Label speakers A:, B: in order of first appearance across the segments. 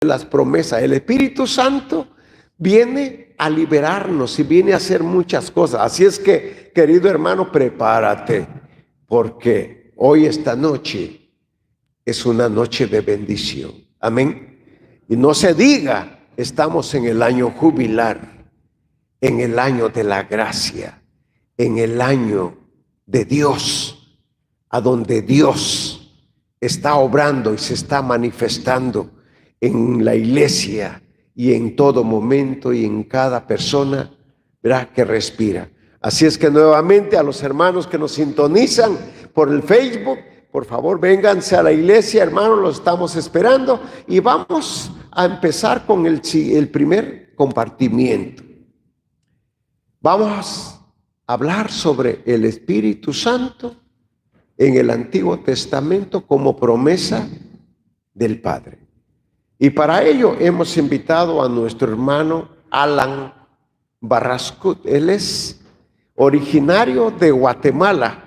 A: las promesas. El Espíritu Santo viene a liberarnos y viene a hacer muchas cosas. Así es que, querido hermano, prepárate, porque hoy, esta noche, es una noche de bendición. Amén. Y no se diga, estamos en el año jubilar, en el año de la gracia, en el año de Dios, a donde Dios está obrando y se está manifestando en la iglesia y en todo momento y en cada persona, ¿verdad?, que respira. Así es que nuevamente a los hermanos que nos sintonizan por el Facebook, por favor, vénganse a la iglesia, hermanos, los estamos esperando y vamos a empezar con el primer compartimiento. Vamos a hablar sobre el Espíritu Santo en el Antiguo Testamento como promesa del Padre. Y para ello hemos invitado a nuestro hermano Alan Barrascut. Él es originario de Guatemala.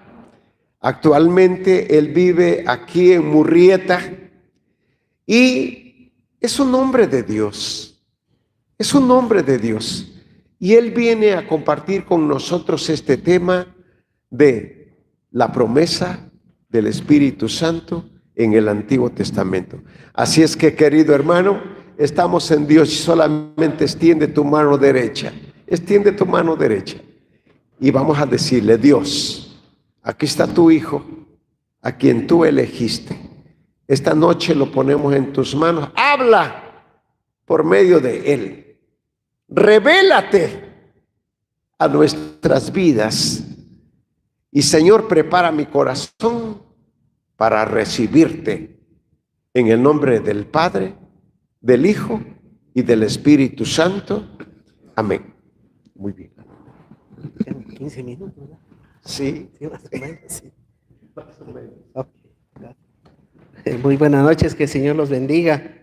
A: Actualmente él vive aquí en Murrieta y es un hombre de Dios. Es un hombre de Dios. Y él viene a compartir con nosotros este tema de la promesa del Espíritu Santo en el Antiguo Testamento. Así es que, querido hermano, estamos en Dios y solamente extiende tu mano derecha. Extiende tu mano derecha. Y vamos a decirle: Dios, aquí está tu Hijo, a quien tú elegiste. Esta noche lo ponemos en tus manos. Habla por medio de Él. Revélate a nuestras vidas. Y, Señor, prepara mi corazón para recibirte en el nombre del Padre, del Hijo y del Espíritu Santo. Amén. Muy bien.
B: 15 minutos, ¿verdad?
A: Sí.
B: Sí, más o menos, sí. Okay. Muy buenas noches, que el Señor los bendiga.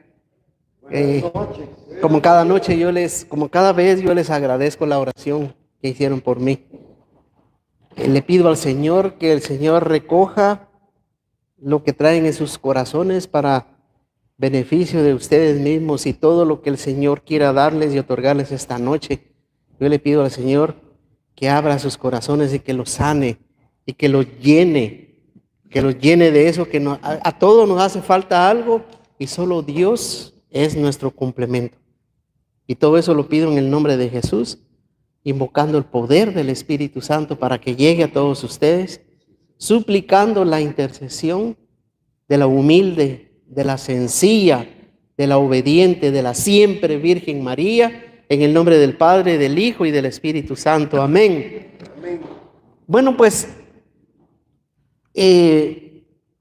B: Como cada noche como cada vez yo les agradezco la oración que hicieron por mí. Le pido al Señor que el Señor recoja lo que traen en sus corazones para beneficio de ustedes mismos y todo lo que el Señor quiera darles y otorgarles esta noche. Yo le pido al Señor que abra sus corazones y que los sane y que los llene de eso que a todos nos hace falta algo y solo Dios es nuestro complemento. Y todo eso lo pido en el nombre de Jesús, invocando el poder del Espíritu Santo para que llegue a todos ustedes, suplicando la intercesión de la humilde, de la sencilla, de la obediente, de la siempre Virgen María, en el nombre del Padre, del Hijo y del Espíritu Santo. Amén. Amén. Bueno, pues,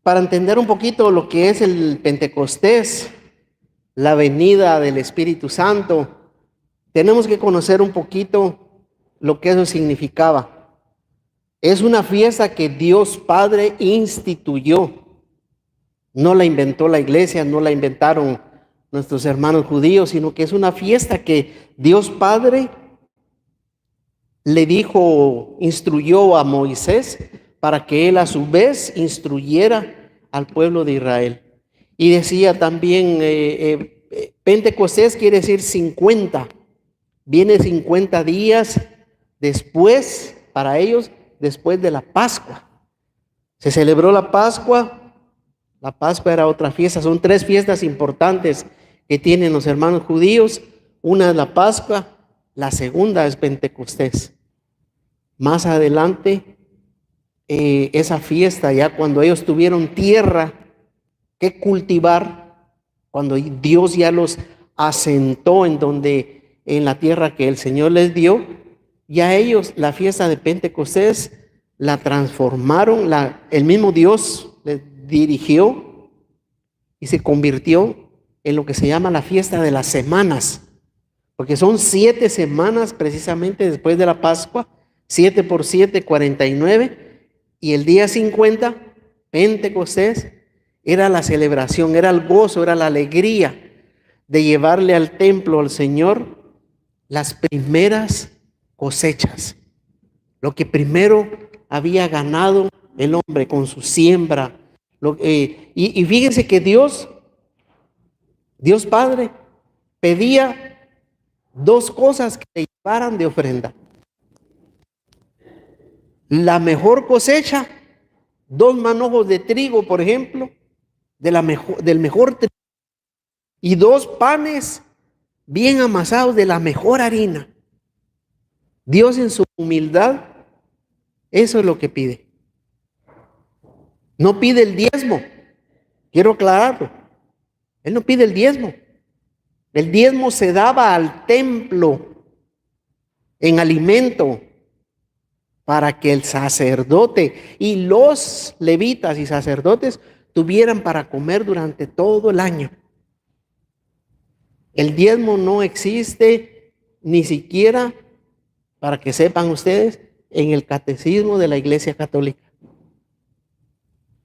B: para entender un poquito lo que es el Pentecostés, la venida del Espíritu Santo, tenemos que conocer un poquito lo que eso significaba. Es una fiesta que Dios Padre instituyó. No la inventó la iglesia, no la inventaron nuestros hermanos judíos, sino que es una fiesta que Dios Padre instruyó a Moisés para que él a su vez instruyera al pueblo de Israel. Y decía también, Pentecostés quiere decir 50, viene 50 días después, para ellos, después de la Pascua. Se celebró la Pascua. La Pascua era otra fiesta. Son 3 fiestas importantes que tienen los hermanos judíos. Una es la Pascua, la segunda es Pentecostés. Más adelante, esa fiesta, ya cuando ellos tuvieron tierra que cultivar, cuando Dios ya los asentó en la tierra que el Señor les dio, ya ellos la fiesta de Pentecostés la transformaron, el mismo Dios les dirigió y se convirtió en lo que se llama la fiesta de las semanas, porque son 7 semanas precisamente después de la Pascua, 7 por 7, 49, y el día 50, Pentecostés, era la celebración, era el gozo, era la alegría de llevarle al templo al Señor las primeras cosechas, lo que primero había ganado el hombre con su siembra. Y fíjense que Dios Dios Padre pedía dos cosas que le llevaran de ofrenda: la mejor cosecha, 2 manojos de trigo, por ejemplo, del mejor trigo, y 2 panes bien amasados de la mejor harina. Dios en su humildad, eso es lo que pide. No pide el diezmo, quiero aclararlo. Él no pide el diezmo. El diezmo se daba al templo en alimento para que el sacerdote y los levitas y sacerdotes tuvieran para comer durante todo el año. El diezmo no existe ni siquiera, para que sepan ustedes, en el catecismo de la Iglesia Católica.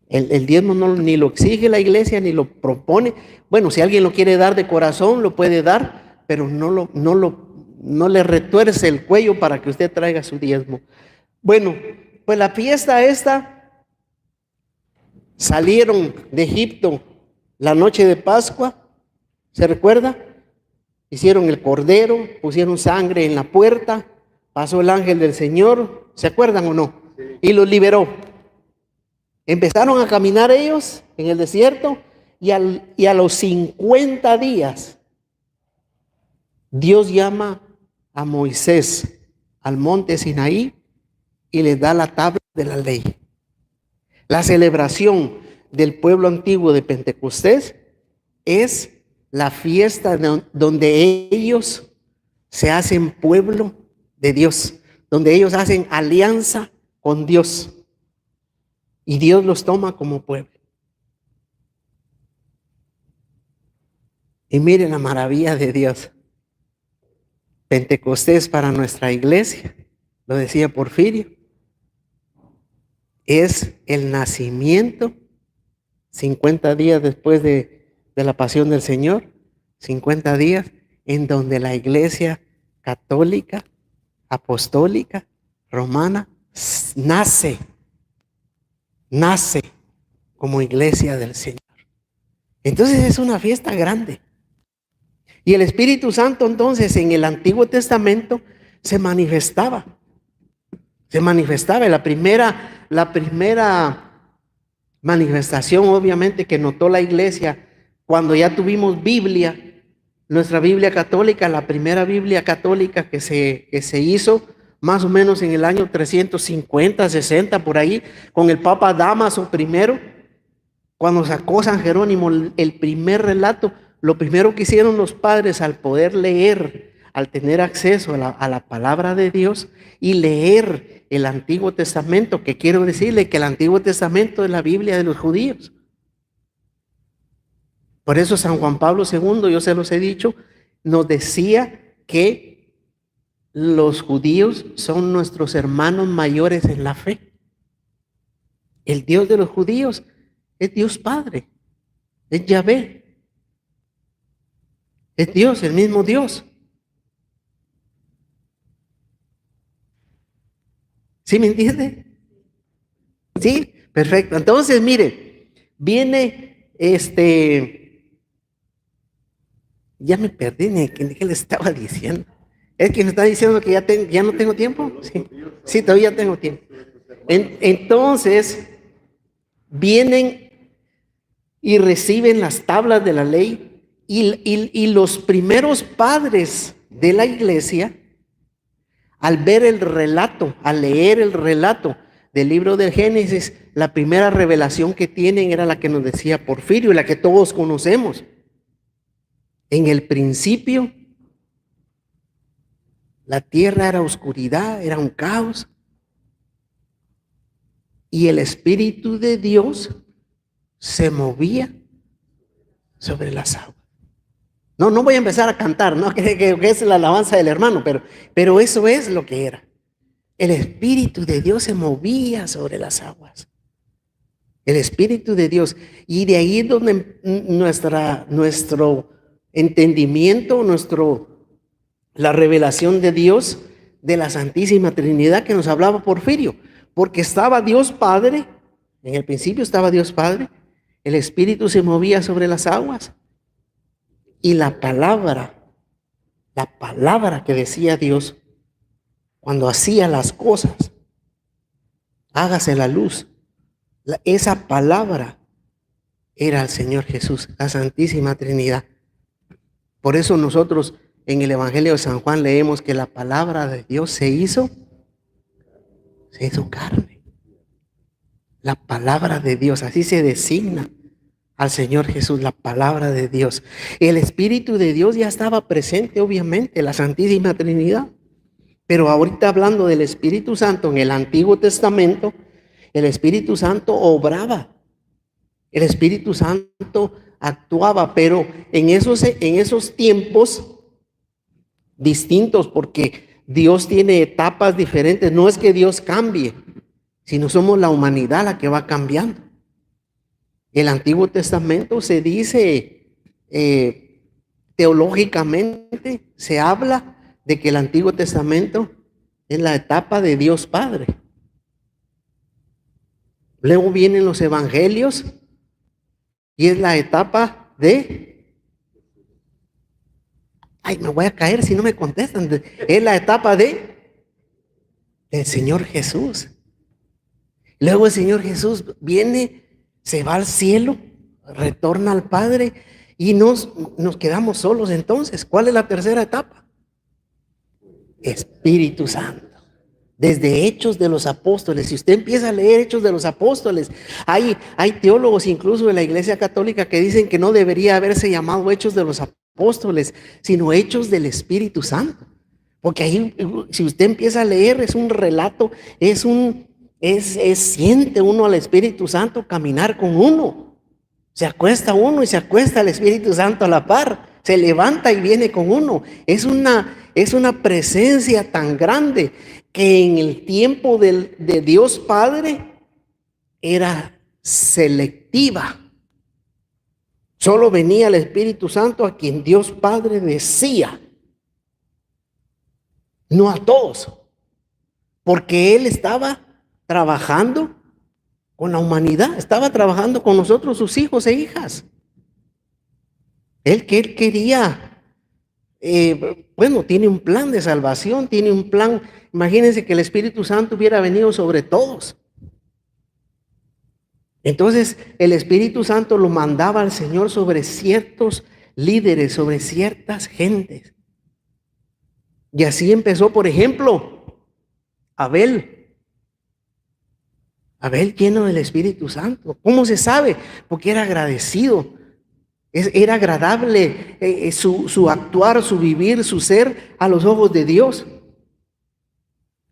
B: El diezmo ni lo exige la iglesia, ni lo propone. Bueno, si alguien lo quiere dar de corazón, lo puede dar, pero no le retuerce el cuello para que usted traiga su diezmo. Bueno, pues la fiesta esta, salieron de Egipto la noche de Pascua, ¿se recuerda? Hicieron el cordero, pusieron sangre en la puerta, pasó el ángel del Señor, ¿se acuerdan o no? Y los liberó. Empezaron a caminar ellos en el desierto y a los 50 días Dios llama a Moisés al monte Sinaí y les da la tabla de la ley. La celebración del pueblo antiguo de Pentecostés es la fiesta donde ellos se hacen pueblo de Dios, donde ellos hacen alianza con Dios. Y Dios los toma como pueblo. Y miren la maravilla de Dios. Pentecostés para nuestra iglesia, lo decía Porfirio, es el nacimiento 50 días después de la pasión del Señor, 50 días en donde la iglesia católica, apostólica, romana, nace como iglesia del Señor. Entonces es una fiesta grande. Y el Espíritu Santo entonces en el Antiguo Testamento se manifestaba. La primera manifestación obviamente que notó la iglesia cuando ya tuvimos Biblia, nuestra Biblia católica, la primera Biblia católica que se hizo más o menos en el año 350, 60, por ahí, con el Papa Dámaso I, cuando sacó San Jerónimo el primer relato. Lo primero que hicieron los padres al poder leer, al tener acceso a la palabra de Dios y leer el Antiguo Testamento, que quiero decirle que el Antiguo Testamento es la Biblia de los judíos. Por eso San Juan Pablo II, yo se los he dicho, nos decía que los judíos son nuestros hermanos mayores en la fe. El Dios de los judíos es Dios Padre, es Yahvé. Es Dios, el mismo Dios. ¿Sí me entiende? Sí, perfecto. Entonces, mire, viene ya me perdí, ¿qué le estaba diciendo? Es que me está diciendo que ya no tengo tiempo. Sí, todavía tengo tiempo. Entonces, vienen y reciben las tablas de la ley. Y los primeros padres de la iglesia, al ver el relato, al leer el relato del libro del Génesis, la primera revelación que tienen era la que nos decía Porfirio, la que todos conocemos. En el principio, la tierra era oscuridad, era un caos, y el Espíritu de Dios se movía sobre las aguas. No voy a empezar a cantar, ¿no? Que es la alabanza del hermano, pero eso es lo que era. El Espíritu de Dios se movía sobre las aguas. El Espíritu de Dios. Y de ahí es donde nuestro entendimiento, la revelación de Dios, de la Santísima Trinidad que nos hablaba Porfirio. Porque estaba Dios Padre, en el principio estaba Dios Padre, el Espíritu se movía sobre las aguas. Y la palabra que decía Dios cuando hacía las cosas, hágase la luz, esa palabra era el Señor Jesús, la Santísima Trinidad. Por eso nosotros en el Evangelio de San Juan leemos que la palabra de Dios se hizo carne. La palabra de Dios, así se designa al Señor Jesús, la palabra de Dios. El Espíritu de Dios ya estaba presente, obviamente, la Santísima Trinidad. Pero ahorita hablando del Espíritu Santo en el Antiguo Testamento, el Espíritu Santo obraba. El Espíritu Santo actuaba, pero en esos tiempos distintos, porque Dios tiene etapas diferentes. No es que Dios cambie, sino somos la humanidad la que va cambiando. El Antiguo Testamento se dice, teológicamente, se habla de que el Antiguo Testamento es la etapa de Dios Padre. Luego vienen los evangelios y es la etapa de... Ay, me voy a caer si no me contestan. Es la etapa del Señor Jesús. Luego el Señor Jesús viene, se va al cielo, retorna al Padre y nos quedamos solos entonces. ¿Cuál es la tercera etapa? Espíritu Santo. Desde Hechos de los Apóstoles, si usted empieza a leer Hechos de los Apóstoles, hay teólogos incluso de la Iglesia Católica que dicen que no debería haberse llamado Hechos de los Apóstoles, sino Hechos del Espíritu Santo. Porque ahí, si usted empieza a leer, es un relato, siente uno al Espíritu Santo caminar con uno. Se acuesta uno y se acuesta el Espíritu Santo a la par. Se levanta y viene con uno. Es una presencia tan grande que en el tiempo de Dios Padre era selectiva. Solo venía el Espíritu Santo a quien Dios Padre decía. No a todos. Porque Él estaba trabajando con la humanidad. Estaba trabajando con nosotros, sus hijos e hijas. Él quería, tiene un plan de salvación, tiene un plan. Imagínense que el Espíritu Santo hubiera venido sobre todos. Entonces el Espíritu Santo lo mandaba al Señor sobre ciertos líderes, sobre ciertas gentes. Y así empezó, por ejemplo, Abel lleno del Espíritu Santo. ¿Cómo se sabe? Porque era agradecido. Era agradable su actuar, su vivir, su ser a los ojos de Dios.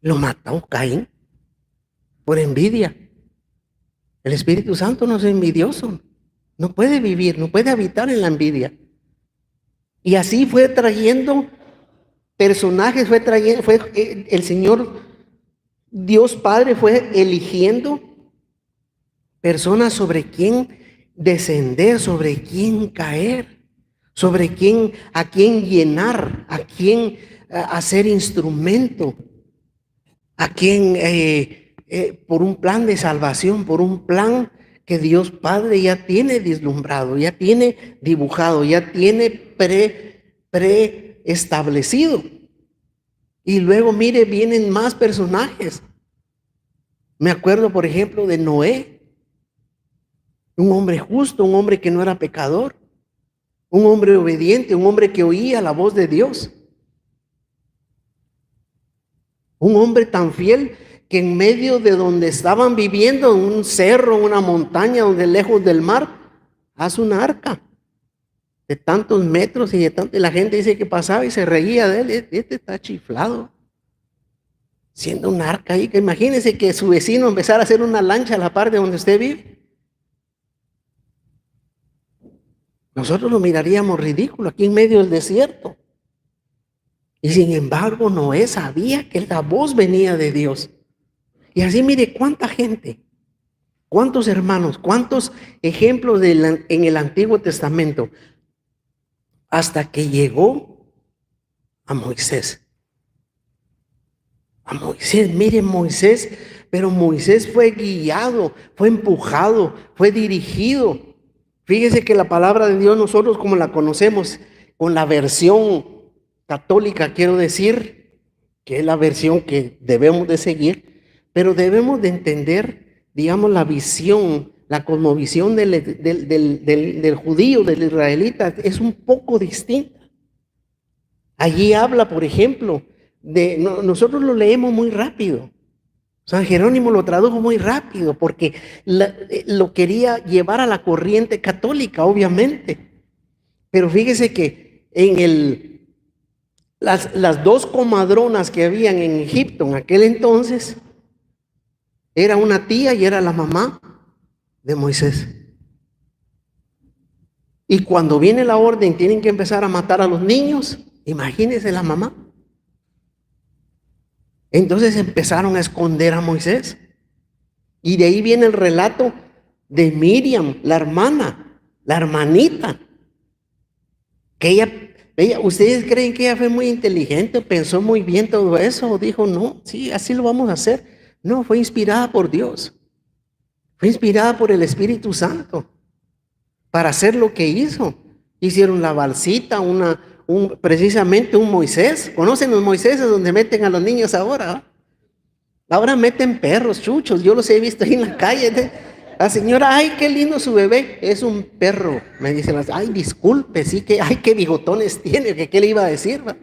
B: Lo mató Caín por envidia. El Espíritu Santo no es envidioso. No puede vivir, no puede habitar en la envidia. Y así fue trayendo personajes, el Señor Dios Padre fue eligiendo personas sobre quien descender, sobre quién caer, a quién llenar, a quién hacer instrumento, a quién por un plan de salvación, por un plan que Dios Padre ya tiene vislumbrado, ya tiene dibujado, ya tiene preestablecido. Y luego mire, vienen más personajes. Me acuerdo, por ejemplo, de Noé. Un hombre justo, un hombre que no era pecador, un hombre obediente, un hombre que oía la voz de Dios. Un hombre tan fiel que en medio de donde estaban viviendo, en un cerro, una montaña, donde lejos del mar, hace una arca de tantos metros y la gente dice que pasaba y se reía de él. Este está chiflado. Siendo una arca ahí, que imagínense que su vecino empezara a hacer una lancha a la par de donde usted vive. Nosotros lo miraríamos ridículo aquí en medio del desierto. Y sin embargo, Noé sabía que la voz venía de Dios. Y así mire cuánta gente, cuántos hermanos, cuántos ejemplos en el Antiguo Testamento, hasta que llegó a Moisés. A Moisés, mire Moisés, pero Moisés fue guiado, fue empujado, fue dirigido. Fíjese que la palabra de Dios nosotros como la conocemos, con la versión católica, quiero decir, que es la versión que debemos de seguir, pero debemos de entender, digamos, la visión, la cosmovisión del judío, del israelita, es un poco distinta. Allí habla, por ejemplo, nosotros lo leemos muy rápido. San Jerónimo lo tradujo muy rápido porque lo quería llevar a la corriente católica, obviamente. Pero fíjese que las dos comadronas que habían en Egipto en aquel entonces, era una tía y era la mamá de Moisés. Y cuando viene la orden, tienen que empezar a matar a los niños. Imagínense la mamá. Entonces empezaron a esconder a Moisés. Y de ahí viene el relato de Miriam, la hermana, la hermanita. Que ella, ¿ustedes creen que ella fue muy inteligente? ¿Pensó muy bien todo eso? ¿O dijo, no, sí, así lo vamos a hacer? No, fue inspirada por Dios. Fue inspirada por el Espíritu Santo para hacer lo que hizo. Hicieron la balsita, precisamente un Moisés. ¿Conocen los Moiséses donde meten a los niños ahora? Ahora meten perros, chuchos. Yo los he visto ahí en la calle. La señora, ay, qué lindo su bebé. Es un perro. Me dicen, ay, disculpe, sí que, ay, qué bigotones tiene. ¿Qué le iba a decir? ¿Va?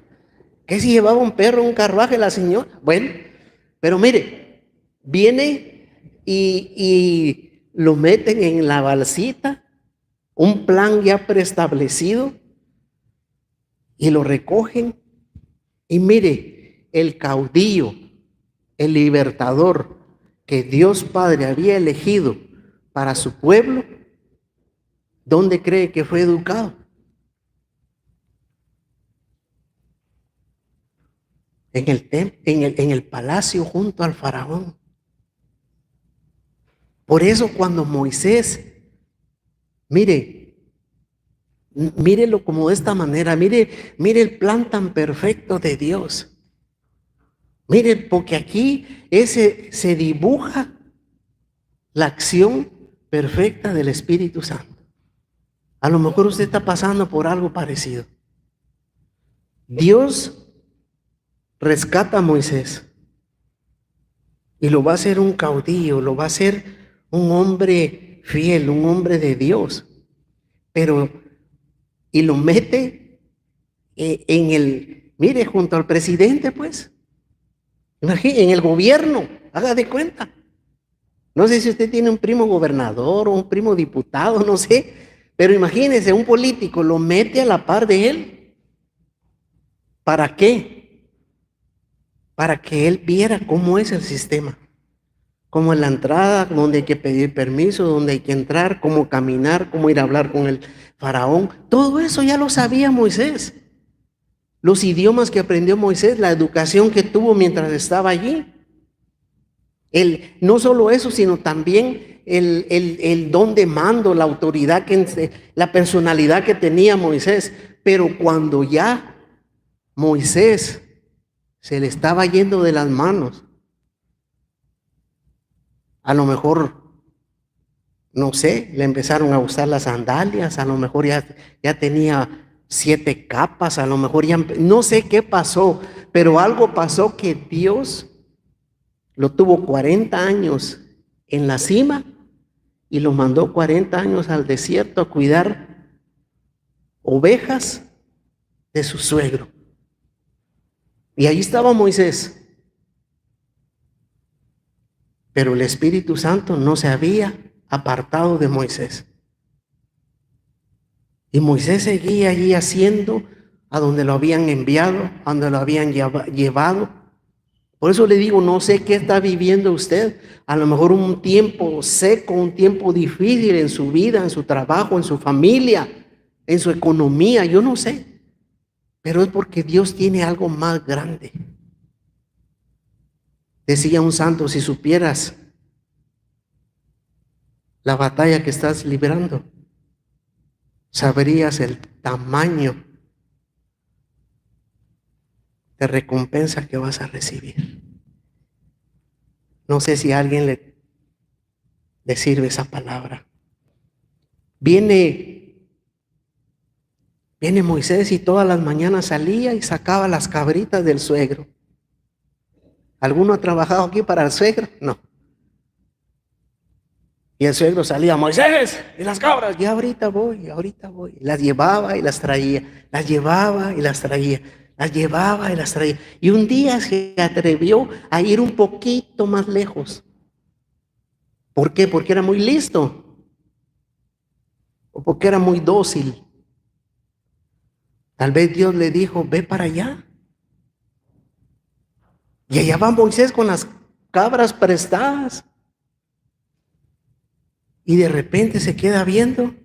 B: ¿Qué si llevaba un perro, un carruaje la señora? Bueno, pero mire, viene y lo meten en la balsita, un plan ya preestablecido, y lo recogen. Y mire, el caudillo, el libertador que Dios Padre había elegido para su pueblo, ¿dónde cree que fue educado? En el palacio junto al faraón. Por eso cuando Moisés, mírelo como de esta manera, mire el plan tan perfecto de Dios. Mire, porque aquí se dibuja la acción perfecta del Espíritu Santo. A lo mejor usted está pasando por algo parecido. Dios rescata a Moisés y lo va a hacer un caudillo, lo va a hacer un hombre fiel, un hombre de Dios, y lo mete mire, junto al presidente, pues, en el gobierno, haga de cuenta. No sé si usted tiene un primo gobernador o un primo diputado, no sé, pero imagínese, un político lo mete a la par de él. ¿Para qué? Para que él viera cómo es el sistema, cómo es la entrada, dónde hay que pedir permiso, dónde hay que entrar, cómo caminar, cómo ir a hablar con el faraón. Todo eso ya lo sabía Moisés. Los idiomas que aprendió Moisés, la educación que tuvo mientras estaba allí. No solo eso, sino también el don de mando, la autoridad, la personalidad que tenía Moisés. Pero cuando ya Moisés se le estaba yendo de las manos, a lo mejor, no sé, le empezaron a usar las sandalias, a lo mejor ya tenía 7 capas, a lo mejor ya, no sé qué pasó, pero algo pasó que Dios lo tuvo 40 años en la cima y lo mandó 40 años al desierto a cuidar ovejas de su suegro. Y ahí estaba Moisés. Pero el Espíritu Santo no se había apartado de Moisés. Y Moisés seguía allí haciendo a donde lo habían enviado, a donde lo habían llevado. Por eso le digo, no sé qué está viviendo usted. A lo mejor un tiempo seco, un tiempo difícil en su vida, en su trabajo, en su familia, en su economía, yo no sé. Pero es porque Dios tiene algo más grande. Decía un santo, si supieras la batalla que estás librando, sabrías el tamaño de recompensa que vas a recibir. No sé si a alguien le sirve esa palabra. Viene Viene Moisés y todas las mañanas salía y sacaba las cabritas del suegro. ¿Alguno ha trabajado aquí para el suegro? No. Y el suegro salía, Moisés, y las cabras, ya ahorita voy. Las llevaba y las traía, las llevaba y las traía, las llevaba y las traía. Y un día se atrevió a ir un poquito más lejos. ¿Por qué? Porque era muy listo. O porque era muy dócil. Tal vez Dios le dijo, ve para allá. Y allá va Moisés con las cabras prestadas. Y de repente se queda viendo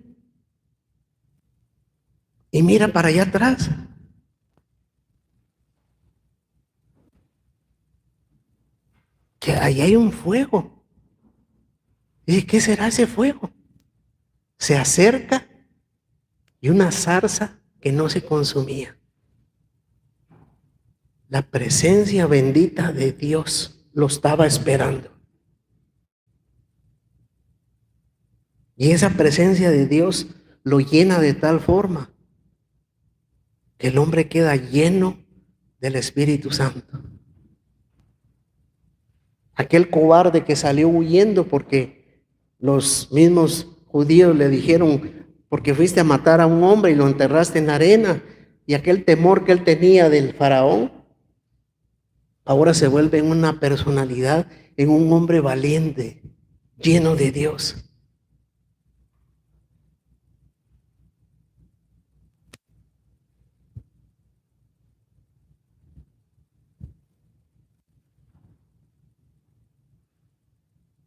B: y mira para allá atrás. Que ahí hay un fuego. ¿Y qué será ese fuego? Se acerca y una zarza que no se consumía. La presencia bendita de Dios lo estaba esperando. Y esa presencia de Dios lo llena de tal forma que el hombre queda lleno del Espíritu Santo. Aquel cobarde que salió huyendo porque los mismos judíos le dijeron, porque fuiste a matar a un hombre y lo enterraste en la arena, y aquel temor que él tenía del faraón, ahora se vuelve en una personalidad, en un hombre valiente, lleno de Dios.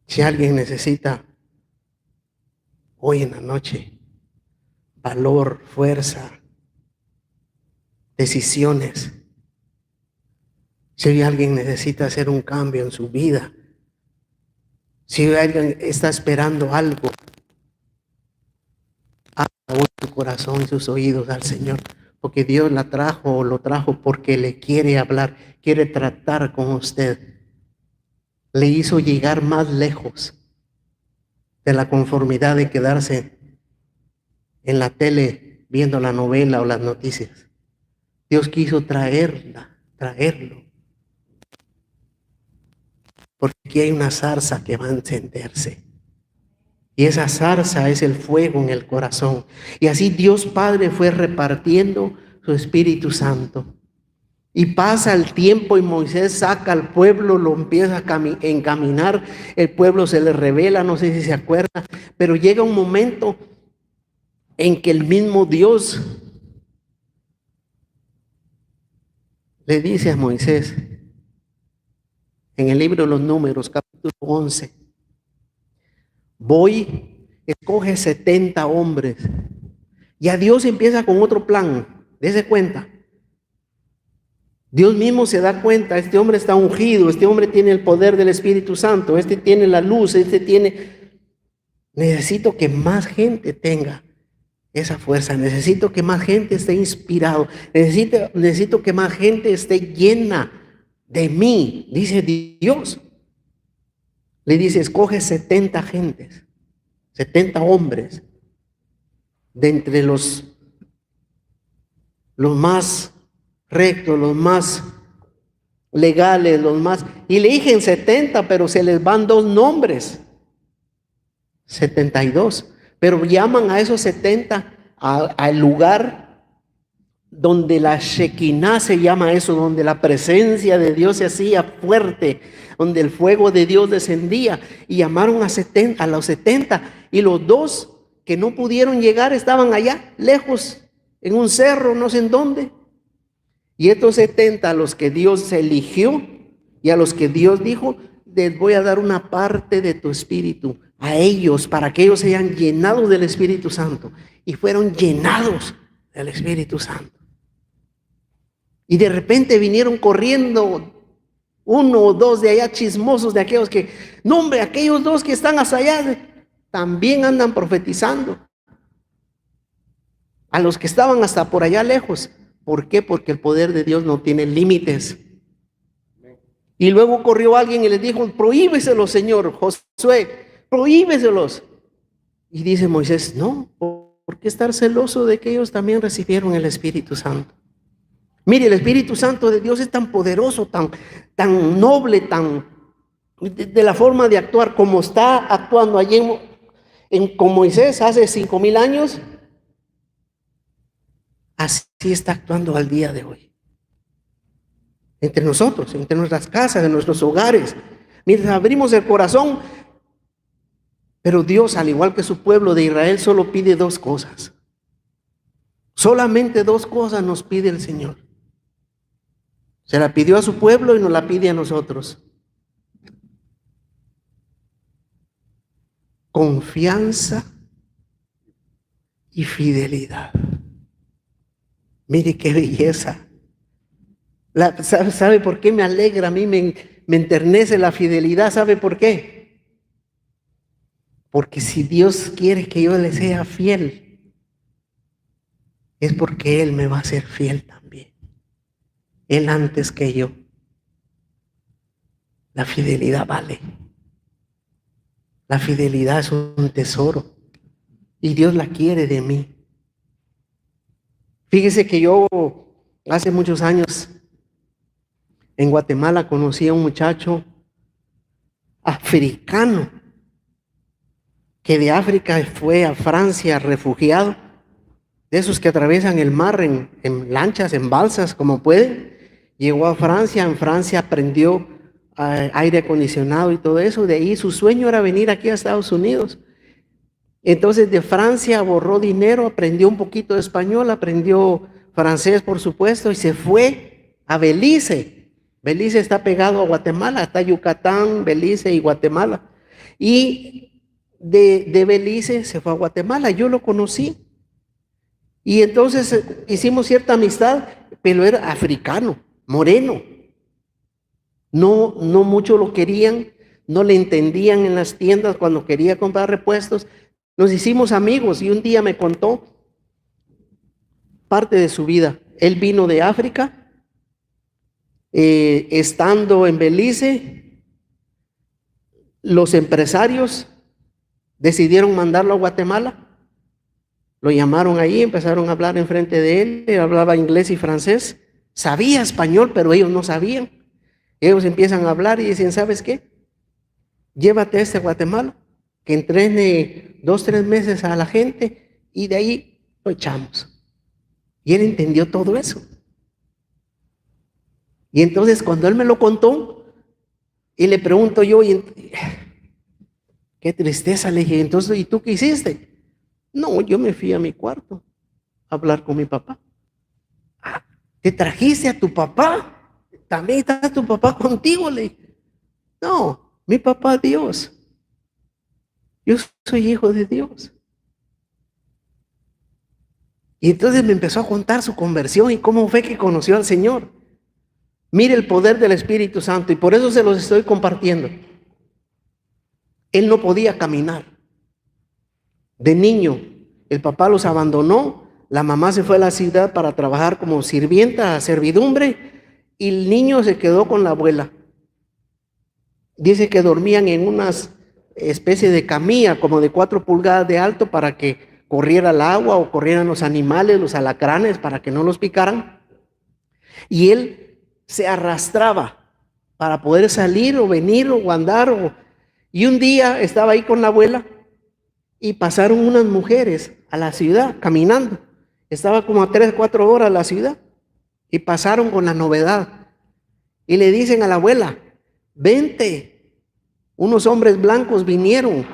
B: Si alguien necesita hoy en la noche valor, fuerza, decisiones, si alguien necesita hacer un cambio en su vida, si alguien está esperando algo, abra su corazón y sus oídos al Señor, porque Dios la trajo o lo trajo porque le quiere hablar, quiere tratar con usted. Le hizo llegar más lejos de la conformidad de quedarse en la tele viendo la novela o las noticias. Dios quiso traerlo, porque aquí hay una zarza que va a encenderse. Y esa zarza es el fuego en el corazón. Y así Dios Padre fue repartiendo su Espíritu Santo. Y pasa el tiempo y Moisés saca al pueblo, lo empieza a encaminar, el pueblo se le revela, no sé si se acuerda, pero llega un momento en que el mismo Dios le dice a Moisés, en el libro de los Números, capítulo 11, voy, escoge 70 hombres. Ya Dios empieza con otro plan, dése cuenta. Dios mismo se da cuenta, este hombre está ungido, este hombre tiene el poder del Espíritu Santo, este tiene la luz, necesito que más gente tenga esa fuerza, necesito que más gente esté inspirado, necesito que más gente esté llena de mí, dice Dios. Le dice, escoge 70 gentes, 70 hombres, de entre los más rectos, los más legales, y le dije 70, pero se les van 2 nombres, 72, pero llaman a esos 70 al lugar donde la Shekinah se llama eso, donde la presencia de Dios se hacía fuerte, donde el fuego de Dios descendía, y llamaron a los 70, y los 2 que no pudieron llegar estaban allá, lejos, en un cerro, no sé en dónde. Y estos 70 a los que Dios eligió y a los que Dios dijo, les voy a dar una parte de tu espíritu a ellos para que ellos sean llenados del Espíritu Santo. Y fueron llenados del Espíritu Santo. Y de repente vinieron corriendo 1 o 2 de allá chismosos, de aquellos que, no hombre, aquellos 2 que están hasta allá también andan profetizando. A los que estaban hasta por allá lejos. ¿Por qué? Porque el poder de Dios no tiene límites. Y luego corrió alguien y les dijo, prohíbeselos, Señor Josué, prohíbeselos. Y dice Moisés, no, ¿Por qué estar celoso de que ellos también recibieron el Espíritu Santo? Mire, el Espíritu Santo de Dios es tan poderoso, tan noble, de la forma de actuar como está actuando allí con Moisés hace 5,000 años. Así está actuando al día de hoy. Entre nosotros, entre nuestras casas, en nuestros hogares. Mientras abrimos el corazón, pero Dios, al igual que su pueblo de Israel, solo pide 2 cosas. Solamente 2 cosas nos pide el Señor. Se la pidió a su pueblo y nos la pide a nosotros. Confianza y fidelidad. Mire qué belleza. ¿Sabe por qué me alegra? A mí me enternece la fidelidad. ¿Sabe por qué? Porque si Dios quiere que yo le sea fiel, es porque Él me va a ser fiel también. Él antes que yo. La fidelidad vale. La fidelidad es un tesoro y Dios la quiere de mí. Fíjese que yo hace muchos años en Guatemala conocí a un muchacho africano que de África fue a Francia refugiado, de esos que atraviesan el mar en lanchas, en balsas, como pueden. Llegó a Francia, en Francia aprendió aire acondicionado y todo eso. De ahí su sueño era venir aquí a Estados Unidos. Entonces de Francia borró dinero, aprendió un poquito de español, aprendió francés por supuesto y se fue a Belice. Belice está pegado a Guatemala, está Yucatán, Belice y Guatemala. Y de Belice se fue a Guatemala, yo lo conocí. Y entonces hicimos cierta amistad, pero era africano, moreno. No mucho lo querían, no le entendían en las tiendas cuando quería comprar repuestos. Nos hicimos amigos y un día me contó parte de su vida. Él vino de África, estando en Belice, los empresarios decidieron mandarlo a Guatemala. Lo llamaron ahí, empezaron a hablar enfrente de él. Él hablaba inglés y francés, sabía español, pero ellos no sabían. Ellos empiezan a hablar y dicen, ¿sabes qué? Llévate a este Guatemala, que entrene 2-3 meses a la gente y de ahí lo echamos. Y él entendió todo eso. Y entonces cuando él me lo contó, y le pregunto yo, qué tristeza, le dije, entonces, ¿y tú qué hiciste? No, yo me fui a mi cuarto a hablar con mi papá. ¿Te trajiste a tu papá? ¿También está tu papá contigo? Le dije, no, mi papá Dios. Yo soy hijo de Dios. Y entonces me empezó a contar su conversión y cómo fue que conoció al Señor. Mire el poder del Espíritu Santo y por eso se los estoy compartiendo. Él no podía caminar. De niño, el papá los abandonó, la mamá se fue a la ciudad para trabajar como sirvienta, servidumbre, y el niño se quedó con la abuela. Dice que dormían en unas especie de camilla como de 4 pulgadas de alto para que corriera el agua o corrieran los animales, los alacranes, para que no los picaran. Y él se arrastraba para poder salir o venir o andar. Y un día estaba ahí con la abuela y pasaron unas mujeres a la ciudad caminando. Estaba como a 3-4 horas la ciudad y pasaron con la novedad. Y le dicen a la abuela, vente. Unos hombres blancos vinieron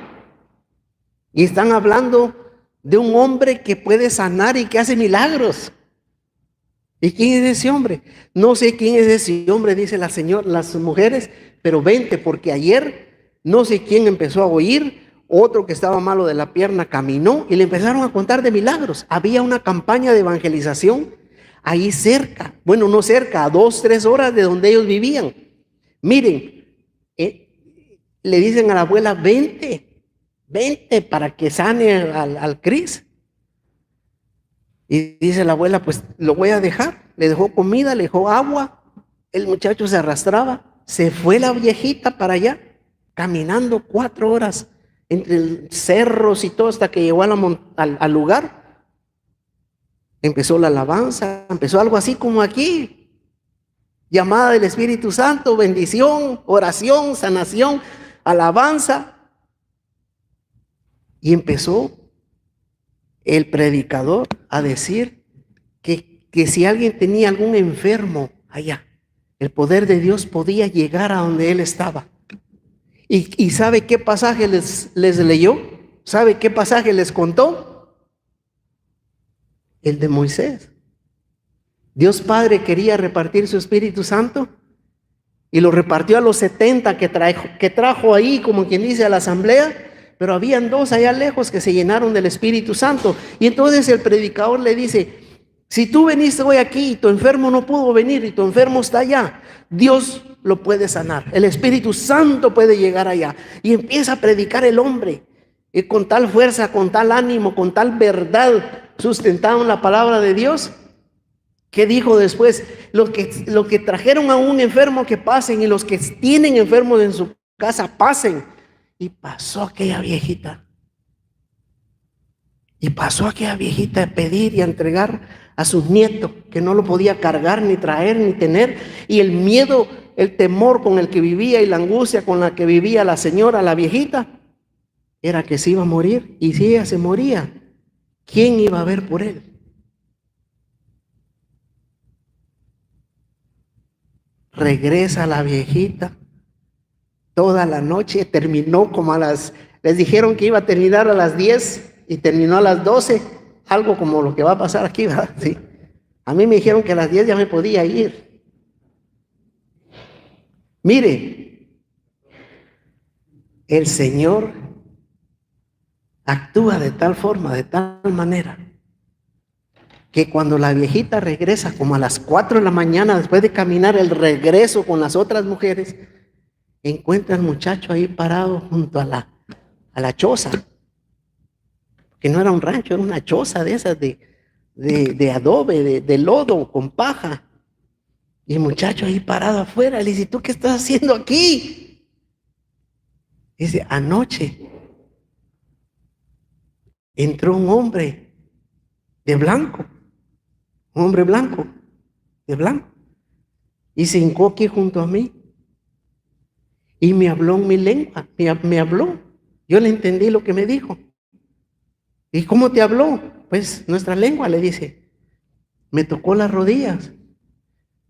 B: y están hablando de un hombre que puede sanar y que hace milagros. ¿Y quién es ese hombre? No sé quién es ese hombre, dice las mujeres, pero vente, porque ayer no sé quién empezó a oír, otro que estaba malo de la pierna caminó y le empezaron a contar de milagros. Había una campaña de evangelización ahí cerca, bueno, no cerca, a 2-3 horas de donde ellos vivían. Miren, le dicen a la abuela, vente para que sane al Cris. Y dice la abuela, pues lo voy a dejar. Le dejó comida, le dejó agua. El muchacho se arrastraba. Se fue la viejita para allá, caminando 4 horas entre cerros y todo hasta que llegó al lugar. Empezó la alabanza, empezó algo así como aquí. Llamada del Espíritu Santo, bendición, oración, sanación, alabanza. Y empezó el predicador a decir que si alguien tenía algún enfermo allá, el poder de Dios podía llegar a donde él estaba. ¿Y sabe qué pasaje les leyó? ¿Sabe qué pasaje les contó? El de Moisés. Dios Padre quería repartir su Espíritu Santo y lo repartió a los 70 que trajo ahí, como quien dice, a la asamblea, pero habían 2 allá lejos que se llenaron del Espíritu Santo. Y entonces el predicador le dice, si tú veniste hoy aquí y tu enfermo no pudo venir y tu enfermo está allá, Dios lo puede sanar. El Espíritu Santo puede llegar allá. Y empieza a predicar el hombre. Y con tal fuerza, con tal ánimo, con tal verdad, sustentado en la palabra de Dios. ¿Qué dijo después? Los que trajeron a un enfermo que pasen, y los que tienen enfermos en su casa pasen. Y pasó aquella viejita. Y pasó aquella viejita a pedir y a entregar a sus nietos, que no lo podía cargar, ni traer, ni tener. Y el miedo, el temor con el que vivía y la angustia con la que vivía la señora, la viejita, era que se iba a morir. Y si ella se moría, ¿quién iba a ver por él? Regresa la viejita toda la noche, terminó como les dijeron que iba a terminar a las 10 y terminó a las 12, algo como lo que va a pasar aquí, ¿verdad? Sí. A mí me dijeron que a las 10 ya me podía ir. Mire, el Señor actúa de tal forma, de tal manera, que cuando la viejita regresa como a las 4 de la mañana, después de caminar el regreso con las otras mujeres, encuentra al muchacho ahí parado junto a la choza, que no era un rancho, era una choza de esas de adobe, de lodo, con paja. Y el muchacho ahí parado afuera, le dice, ¿tú qué estás haciendo aquí? Dice, anoche entró un hombre de blanco, un hombre blanco, de blanco, y se hincó aquí junto a mí. Y me habló en mi lengua, me habló. Yo le entendí lo que me dijo. ¿Y cómo te habló? Pues nuestra lengua, le dice. Me tocó las rodillas.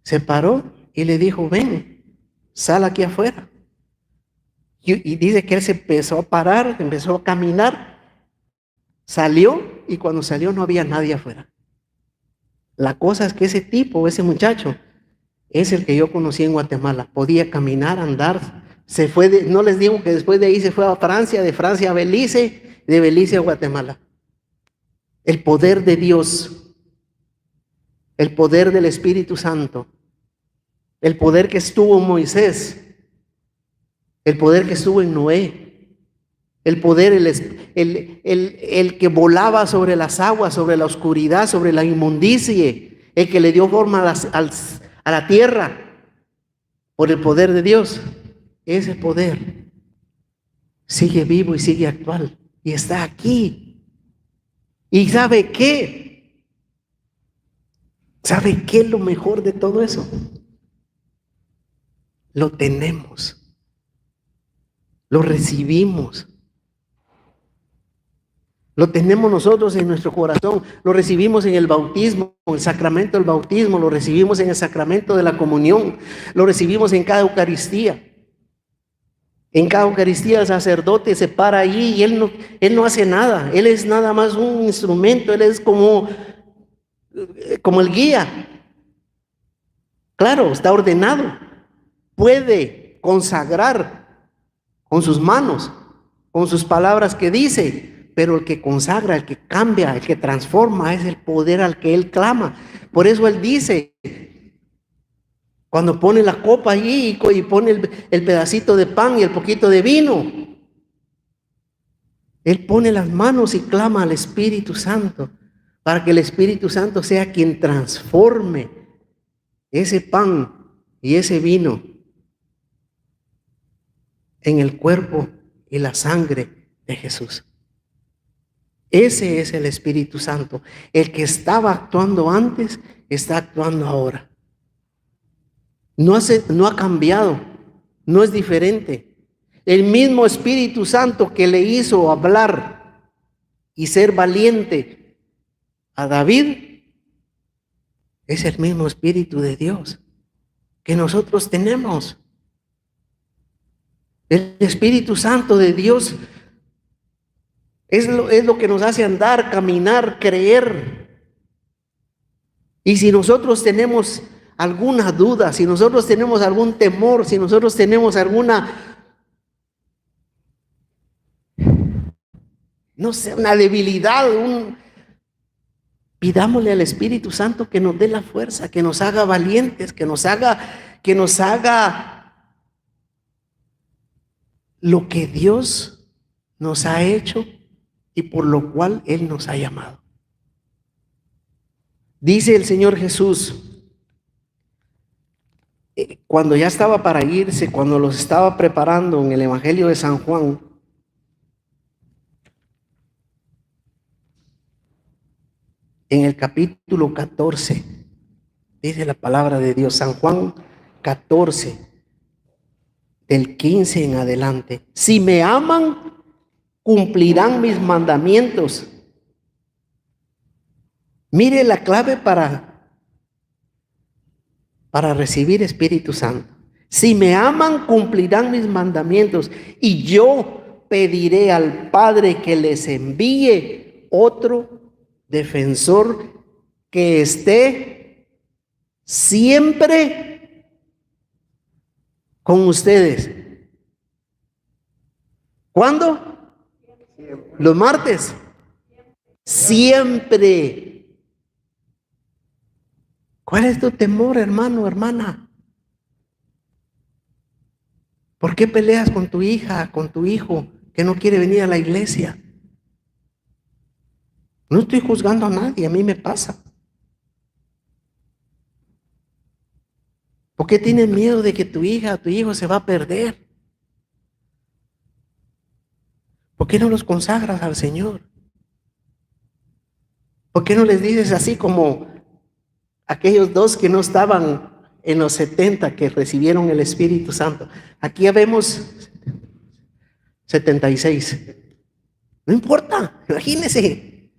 B: Se paró y le dijo, ven, sal aquí afuera. Y dice que él se empezó a parar, empezó a caminar. Salió y cuando salió no había nadie afuera. La cosa es que ese tipo, ese muchacho, es el que yo conocí en Guatemala. Podía caminar, andar. Se fue, no les digo que después de ahí se fue a Francia, de Francia a Belice, de Belice a Guatemala. El poder de Dios, el poder del Espíritu Santo, el poder que estuvo en Moisés, el poder que estuvo en Noé, el poder, el que volaba sobre las aguas, sobre la oscuridad, sobre la inmundicie, el que le dio forma a la tierra por el poder de Dios. Ese poder sigue vivo y sigue actual y está aquí. ¿Y sabe qué? ¿Sabe qué es lo mejor de todo eso? Lo tenemos, lo recibimos, lo tenemos nosotros en nuestro corazón, lo recibimos en el bautismo, en el sacramento del bautismo, lo recibimos en el sacramento de la comunión, lo recibimos en cada Eucaristía. En cada Eucaristía el sacerdote se para allí y él no hace nada, él es nada más un instrumento, él es como el guía. Claro, está ordenado, puede consagrar con sus manos, con sus palabras que dice, pero el que consagra, el que cambia, el que transforma es el poder al que él clama. Por eso él dice, cuando pone la copa allí y pone el pedacito de pan y el poquito de vino, él pone las manos y clama al Espíritu Santo para que el Espíritu Santo sea quien transforme ese pan y ese vino en el cuerpo y la sangre de Jesús. Ese es el Espíritu Santo. El que estaba actuando antes, está actuando ahora. No ha cambiado, no es diferente. El mismo Espíritu Santo que le hizo hablar y ser valiente a David, es el mismo Espíritu de Dios que nosotros tenemos. El Espíritu Santo de Dios es lo que nos hace andar, caminar, creer. Y si nosotros tenemos alguna duda, si nosotros tenemos algún temor, si nosotros tenemos alguna, no sé, una debilidad, pidámosle al Espíritu Santo que nos dé la fuerza, que nos haga valientes, que nos haga lo que Dios nos ha hecho y por lo cual Él nos ha llamado. Dice el Señor Jesús, cuando ya estaba para irse, cuando los estaba preparando en el Evangelio de San Juan, en el capítulo 14, dice la palabra de Dios, San Juan 14, del 15 en adelante. Si me aman, cumplirán mis mandamientos. Mire la clave para recibir Espíritu Santo. Si me aman, cumplirán mis mandamientos. Y yo pediré al Padre que les envíe otro defensor que esté siempre con ustedes. ¿Cuándo? Los martes. Siempre. ¿Cuál es tu temor, hermano, hermana? ¿Por qué peleas con tu hija, con tu hijo que no quiere venir a la iglesia? No estoy juzgando a nadie, a mí me pasa. ¿Por qué tienes miedo de que tu hija o tu hijo se va a perder? ¿Por qué no los consagras al Señor? ¿Por qué no les dices así como aquellos dos que no estaban en los 70 que recibieron el Espíritu Santo? Aquí ya vemos 76. No importa, imagínense.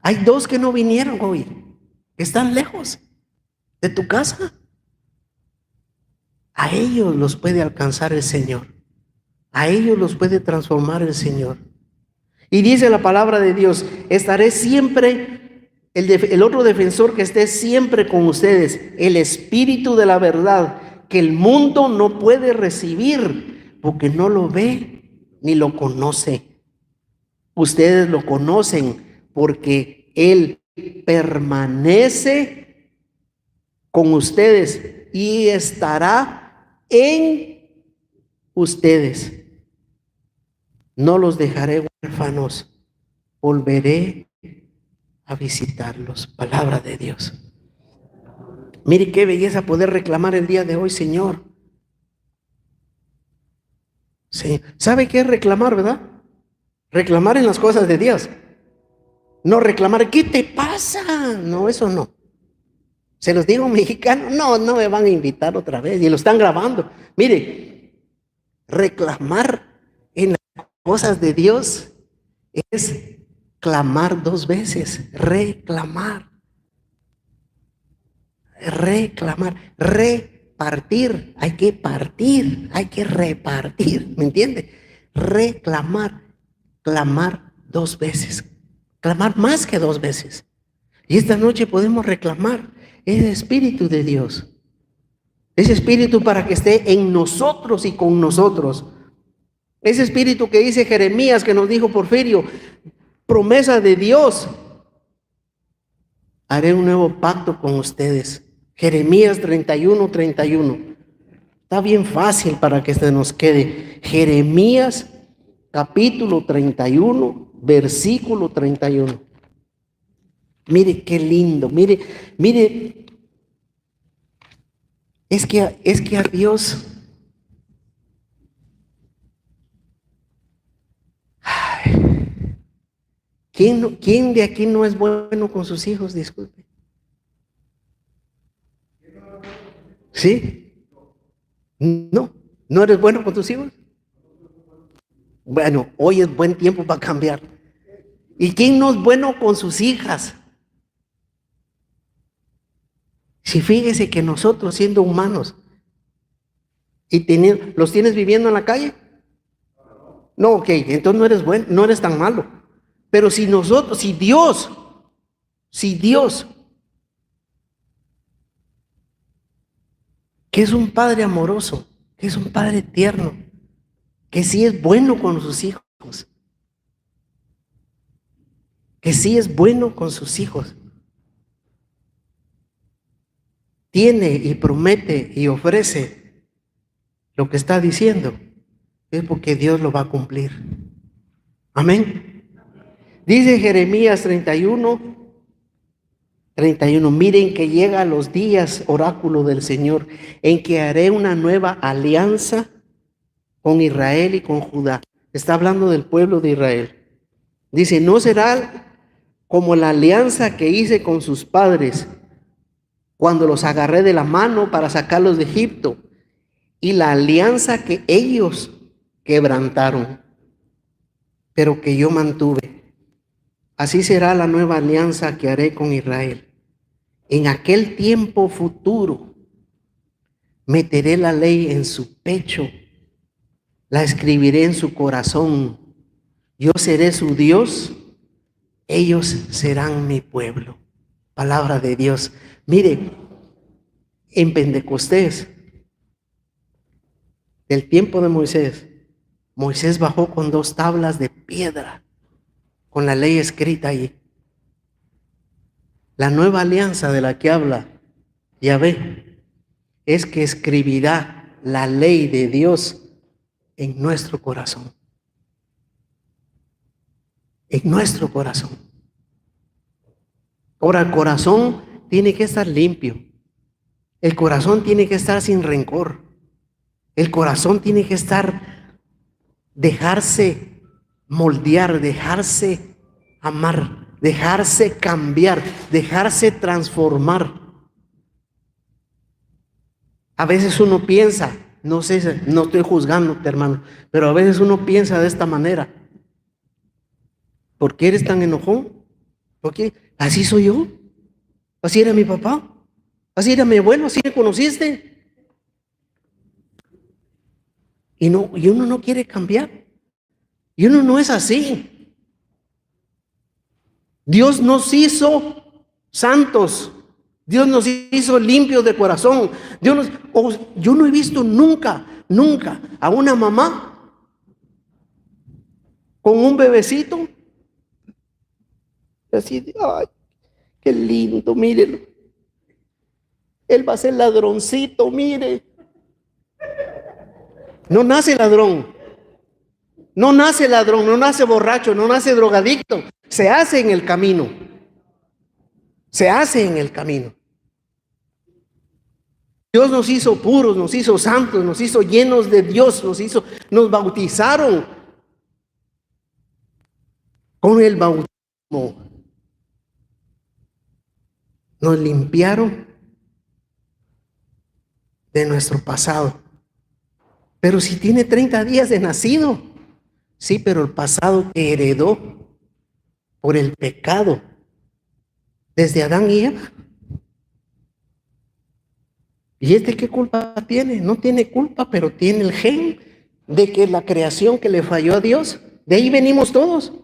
B: Hay dos que no vinieron hoy, que están lejos de tu casa. A ellos los puede alcanzar el Señor. A ellos los puede transformar el Señor. Y dice la palabra de Dios, estaré siempre, el otro defensor que esté siempre con ustedes, el Espíritu de la verdad, que el mundo no puede recibir, porque no lo ve ni lo conoce. Ustedes lo conocen, porque Él permanece con ustedes y estará en ustedes. No los dejaré huérfanos, volveré a visitarlos. Palabra de Dios. Mire qué belleza poder reclamar el día de hoy, Señor. Sí. ¿Sabe qué es reclamar, verdad? Reclamar en las cosas de Dios. No reclamar, ¿qué te pasa? No, eso no. Se los digo mexicano, no me van a invitar otra vez y lo están grabando. Mire, reclamar en las cosas de Dios es clamar dos veces, reclamar, repartir, hay que partir, hay que repartir, ¿me entiende? Reclamar, clamar dos veces, clamar más que dos veces. Y esta noche podemos reclamar ese Espíritu de Dios, ese Espíritu para que esté en nosotros y con nosotros. Ese Espíritu que dice Jeremías, que nos dijo Porfirio, promesa de Dios, haré un nuevo pacto con ustedes. Jeremías 31:31. Está bien fácil para que se nos quede. Jeremías capítulo 31, versículo 31. Mire qué lindo, mire, es que a Dios, ¿Quién de aquí no es bueno con sus hijos? Disculpe. ¿Sí? No. ¿No eres bueno con tus hijos? Bueno, hoy es buen tiempo para cambiar. ¿Y quién no es bueno con sus hijas? Si fíjese que nosotros siendo humanos y los tienes viviendo en la calle. No, ok, entonces no eres bueno, no eres tan malo. Pero si Dios, que es un padre amoroso, que es un padre tierno, que sí es bueno con sus hijos, que sí es bueno con sus hijos, tiene y promete y ofrece lo que está diciendo, es porque Dios lo va a cumplir. Amén. Dice Jeremías 31, miren que llega los días, oráculo del Señor, en que haré una nueva alianza con Israel y con Judá. Está hablando del pueblo de Israel. Dice, no será como la alianza que hice con sus padres cuando los agarré de la mano para sacarlos de Egipto, y la alianza que ellos quebrantaron, pero que yo mantuve. Así será la nueva alianza que haré con Israel. En aquel tiempo futuro meteré la ley en su pecho, la escribiré en su corazón. Yo seré su Dios, ellos serán mi pueblo. Palabra de Dios. Mire, en Pentecostés, del tiempo de Moisés, Moisés bajó con 2 tablas de piedra, con la ley escrita allí. La nueva alianza de la que habla Yahvé es que escribirá la ley de Dios en nuestro corazón. En nuestro corazón. Ahora, el corazón tiene que estar limpio. El corazón tiene que estar sin rencor. El corazón tiene que dejarse moldear, dejarse amar, dejarse cambiar, dejarse transformar. A veces uno piensa, no sé, no estoy juzgándote, hermano, pero a veces uno piensa de esta manera. ¿Por qué eres tan enojón? ¿Por qué? Así soy yo. Así era mi papá. Así era mi abuelo. Así me conociste. Y uno no quiere cambiar. Y uno no es así. Dios nos hizo santos. Dios nos hizo limpios de corazón. Yo no he visto nunca a una mamá con un bebecito así de, ay, qué lindo, mírelo. Él va a ser ladroncito, mire. No nace ladrón. No nace ladrón, no nace borracho, no nace drogadicto. Se hace en el camino. Se hace en el camino. Dios nos hizo puros, nos hizo santos, nos hizo llenos de Dios, nos bautizaron con el bautismo. Nos limpiaron de nuestro pasado. Pero si tiene 30 días de nacido, sí, pero el pasado que heredó por el pecado desde Adán y Eva. ¿Y qué culpa tiene? No tiene culpa, pero tiene el gen de que la creación que le falló a Dios. De ahí venimos todos.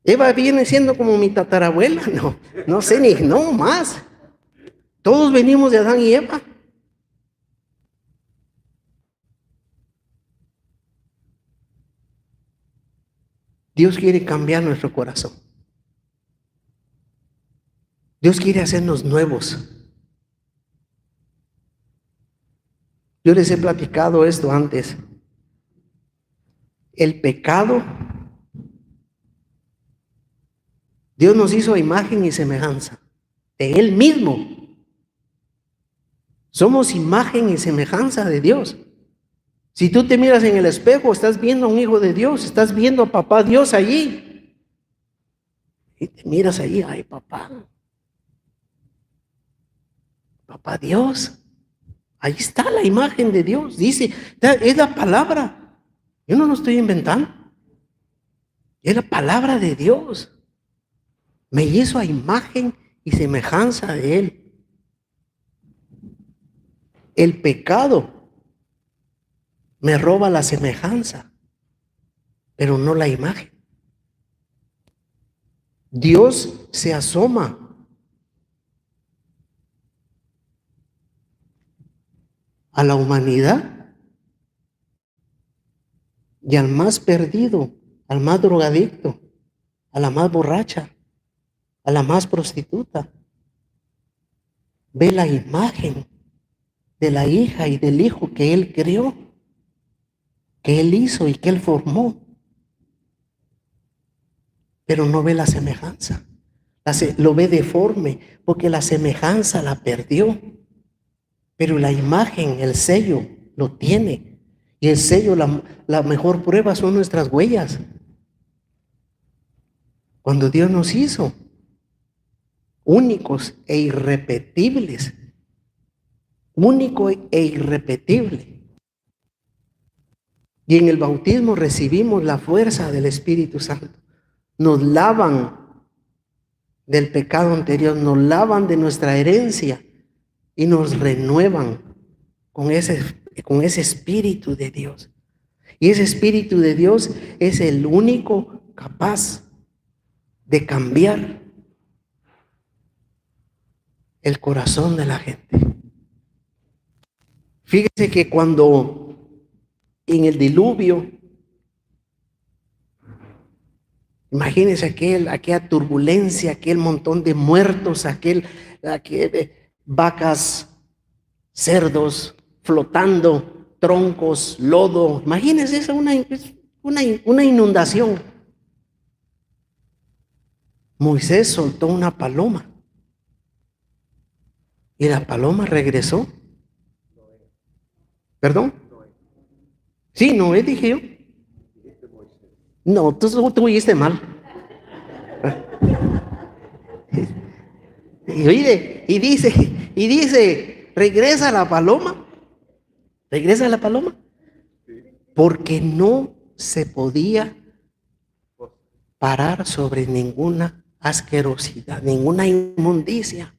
B: Eva viene siendo como mi tatarabuela, no sé ni, no más. Todos venimos de Adán y Eva. Dios quiere cambiar nuestro corazón. Dios quiere hacernos nuevos. Yo les he platicado esto antes. El pecado, Dios nos hizo a imagen y semejanza de Él mismo. Somos imagen y semejanza de Dios. Si tú te miras en el espejo, estás viendo a un hijo de Dios, estás viendo a papá Dios allí. Y te miras ahí, ay papá, papá Dios, ahí está la imagen de Dios, dice, es la palabra, yo no lo estoy inventando, es la palabra de Dios, me hizo a imagen y semejanza de Él. El pecado me roba la semejanza, pero no la imagen. Dios se asoma a la humanidad y al más perdido, al más drogadicto, a la más borracha, a la más prostituta. Ve la imagen de la hija y del hijo que Él creó, que Él hizo y que Él formó. Pero no ve la semejanza. Lo ve deforme porque la semejanza la perdió. Pero la imagen, el sello, lo tiene. Y el sello, la mejor prueba son nuestras huellas. Cuando Dios nos hizo únicos e irrepetibles. Único e irrepetible. Y en el bautismo recibimos la fuerza del Espíritu Santo. Nos lavan del pecado anterior, nos lavan de nuestra herencia y nos renuevan con ese Espíritu de Dios. Y ese Espíritu de Dios es el único capaz de cambiar el corazón de la gente. Fíjese que cuando en el diluvio, imagínense aquella turbulencia, aquel montón de muertos, aquel vacas, cerdos flotando, troncos, lodo. Imagínense eso, una inundación. Moisés soltó una paloma y la paloma regresó. ¿Perdón? Sí, Noé dije yo. No, tú oíste mal. Y dice, regresa la paloma, porque no se podía parar sobre ninguna asquerosidad, ninguna inmundicia.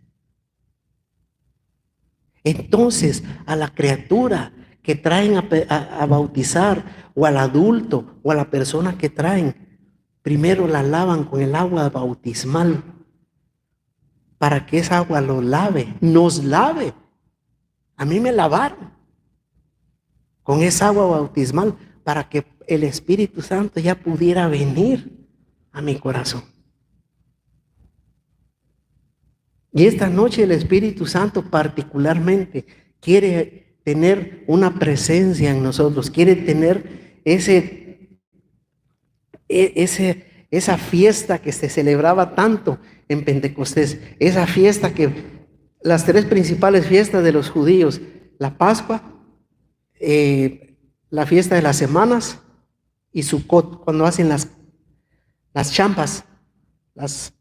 B: Entonces, a la criatura que traen a bautizar, o al adulto, o a la persona que traen, primero la lavan con el agua bautismal, para que esa agua lo lave, nos lave. A mí me lavaron con esa agua bautismal para que el Espíritu Santo ya pudiera venir a mi corazón. Y esta noche el Espíritu Santo particularmente quiere tener una presencia en nosotros, quiere tener esa fiesta que se celebraba tanto en Pentecostés, esa fiesta que las tres principales fiestas de los judíos, la Pascua, la fiesta de las semanas y Sukkot, cuando hacen las champas, las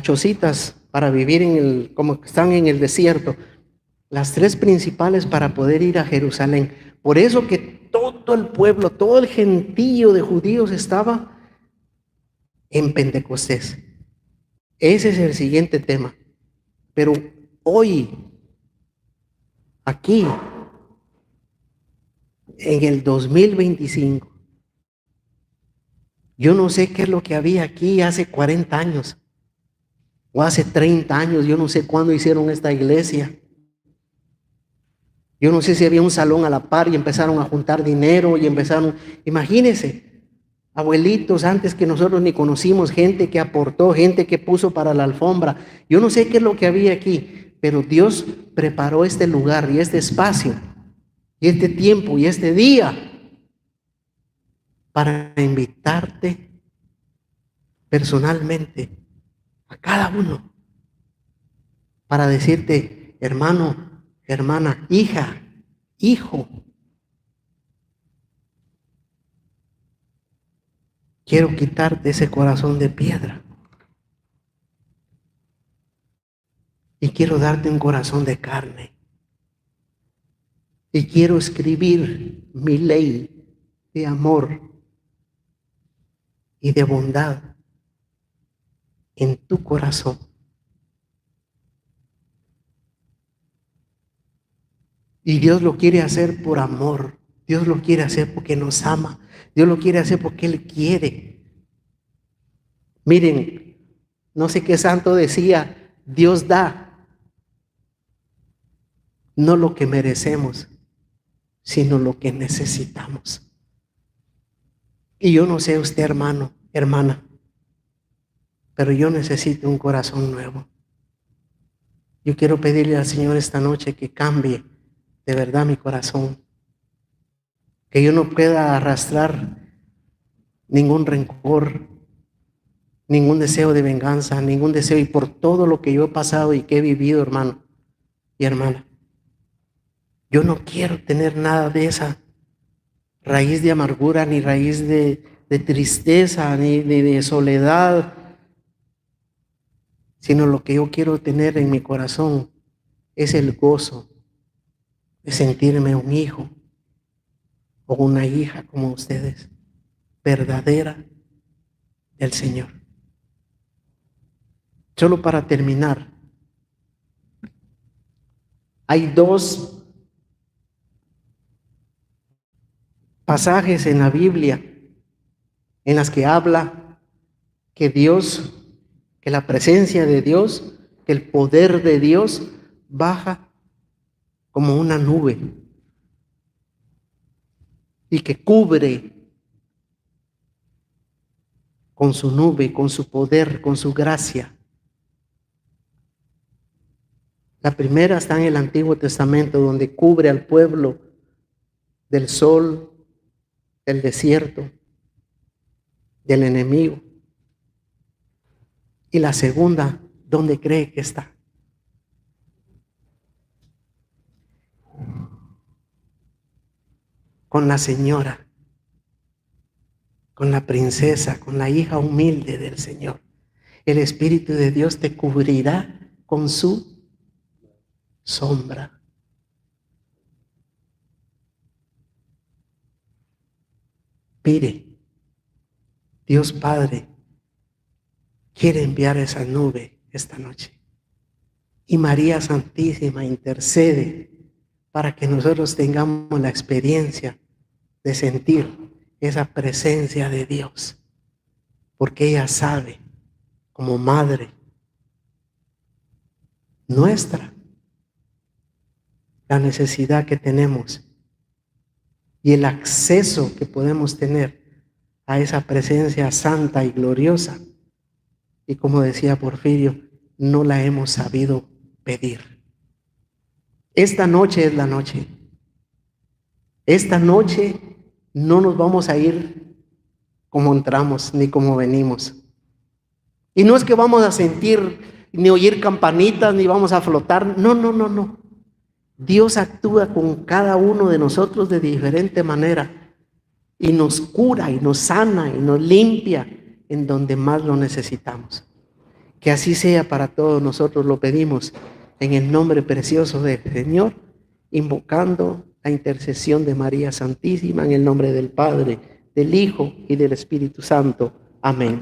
B: chocitas para vivir como están en el desierto, las tres principales para poder ir a Jerusalén. Por eso que todo el pueblo, todo el gentío de judíos estaba en Pentecostés. Ese es el siguiente tema. Pero hoy, aquí, en el 2025, yo no sé qué es lo que había aquí hace 40 años o hace 30 años, yo no sé cuándo hicieron esta iglesia. Yo no sé si había un salón a la par y empezaron a juntar dinero y imagínense, abuelitos antes que nosotros ni conocimos, gente que aportó, gente que puso para la alfombra. Yo no sé qué es lo que había aquí, pero Dios preparó este lugar y este espacio y este tiempo y este día para invitarte personalmente a cada uno, para decirte, hermano, hermana, hija, hijo, quiero quitarte ese corazón de piedra Y quiero darte un corazón de carne. Y quiero escribir mi ley de amor y de bondad en tu corazón. Y Dios lo quiere hacer por amor. Dios lo quiere hacer porque nos ama. Dios lo quiere hacer porque Él quiere. Miren, no sé qué santo decía, Dios da, no lo que merecemos, sino lo que necesitamos. Y yo no sé usted, hermano, hermana, pero yo necesito un corazón nuevo. Yo quiero pedirle al Señor esta noche que cambie de verdad mi corazón, que yo no pueda arrastrar ningún rencor, ningún deseo de venganza, ningún deseo, y por todo lo que yo he pasado y que he vivido, hermano y hermana, yo no quiero tener nada de esa raíz de amargura, ni raíz de tristeza, ni de soledad, sino lo que yo quiero tener en mi corazón es el gozo de sentirme un hijo o una hija como ustedes, verdadera del Señor. Solo para terminar, hay dos pasajes en la Biblia en las que habla que Dios, que la presencia de Dios, que el poder de Dios baja como una nube y que cubre con su nube, con su poder, con su gracia. La primera está en el Antiguo Testamento, donde cubre al pueblo del sol, del desierto, del enemigo. Y la segunda, ¿dónde cree que está? Con la señora, con la princesa, con la hija humilde del Señor. El Espíritu de Dios te cubrirá con su sombra. Mire, Dios Padre quiere enviar esa nube esta noche. Y María Santísima intercede para que nosotros tengamos la experiencia de sentir esa presencia de Dios. Porque ella sabe, como madre nuestra, la necesidad que tenemos y el acceso que podemos tener a esa presencia santa y gloriosa. Y como decía Porfirio, no la hemos sabido pedir. Esta noche es la noche. Esta noche no nos vamos a ir como entramos ni como venimos. Y no es que vamos a sentir ni oír campanitas ni vamos a flotar. No, no, no, no. Dios actúa con cada uno de nosotros de diferente manera y nos cura y nos sana y nos limpia en donde más lo necesitamos. Que así sea para todos nosotros, lo pedimos en el nombre precioso del Señor, invocando la intercesión de María Santísima, en el nombre del Padre, del Hijo y del Espíritu Santo. Amén.